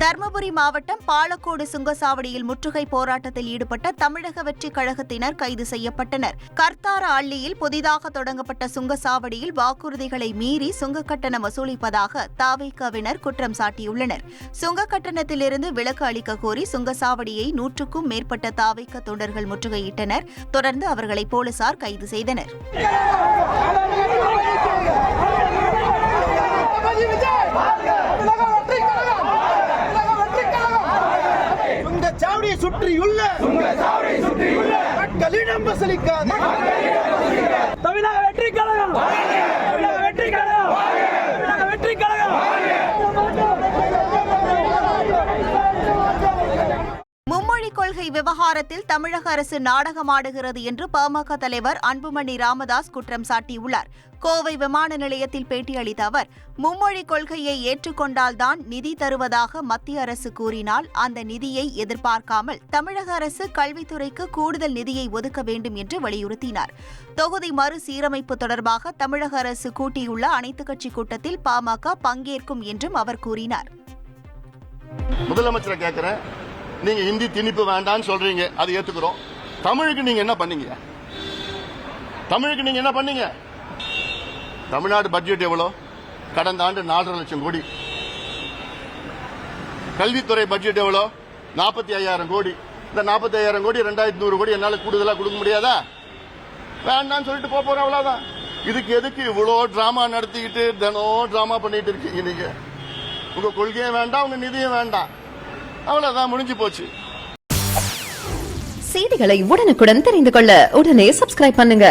தர்மபுரி மாவட்டம் பாலக்கோடு சுங்கசாவடியில் முற்றுகை போராட்டத்தில் ஈடுபட்ட தமிழக வெற்றிக் கழகத்தினர் கைது செய்யப்பட்டனர். கர்த்தார அள்ளியில் புதிதாக தொடங்கப்பட்ட சுங்கசாவடியில் வாக்குறுதிகளை மீறி சுங்க கட்டணம் வசூலிப்பதாக தவிகவினர் குற்றம் சாட்டியுள்ளனர். சுங்க கட்டணத்திலிருந்து விலக்கு அளிக்க கோரி சுங்கசாவடியை 100க்கும் மேற்பட்ட தவிக தொண்டர்கள் முற்றுகையிட்டனர். தொடர்ந்து அவர்களை போலீசார் கைது செய்தனர். சுற்றியுள்ள மக்களிடம் வசூலிக்காத தமிழக வெற்றி கழகம், தமிழக வெற்றி கழகம், தமிழக வெற்றி கழகம். மும்மொழி கொள்கை விவகாரத்தில் தமிழக அரசு நாடகமாடுகிறது என்று பாமக தலைவர் அன்புமணி ராமதாஸ் குற்றம் சாட்டியுள்ளார். கோவை விமான நிலையத்தில் பேட்டியளித்த அவர், மும்மொழி கொள்கையை ஏற்றுக்கொண்டால்தான் நிதி தருவதாக மத்திய அரசு கூறினால் அந்த நிதியை எதிர்பார்க்காமல் தமிழக அரசு கல்வித்துறைக்கு கூடுதல் நிதியை ஒதுக்க வேண்டும் என்று வலியுறுத்தினார். தொகுதி மறுசீரமைப்பு தொடர்பாக தமிழக அரசு கூட்டியுள்ள அனைத்துக் கட்சி கூட்டத்தில் பாமக பங்கேற்கும் என்றும் அவர் கூறினார். முதலமைச்சரை கேட்கிறேன், நீங்க ஹிந்தி திணிப்பு வேண்டாம்னு சொல்றீங்க, அதை ஏத்துக்கிறோம். தமிழுக்கு நீங்க என்ன பண்ணீங்க? தமிழுக்கு நீங்க என்ன பண்ணீங்க? தமிழ்நாடு பட்ஜெட் எவ்வளவு? கடந்த ஆண்டு 4.5 லட்சம் கோடி. கல்வித்துறை பட்ஜெட் எவ்வளவு? 45,000 கோடி. இந்த 45,000 கோடி 2,100 கோடி என்னால கூடுதலா கொடுக்க முடியாதா? வேண்டாம்னு சொல்லிட்டு போறோம், அவ்வளவுதான். இதுக்கு எதுக்கு இவ்வளோ டிராமா நடத்திக்கிட்டு தினம் டிராமா பண்ணிட்டு இருக்கீங்க? நீங்க உங்க கொள்கையும் வேண்டாம், உங்க நிதியும் வேண்டாம், அவ்வளவுதான், முடிஞ்சு போச்சு. செய்திகளை உடனுக்குடன் தெரிந்து கொள்ள உடனே சப்ஸ்கிரைப் பண்ணுங்க.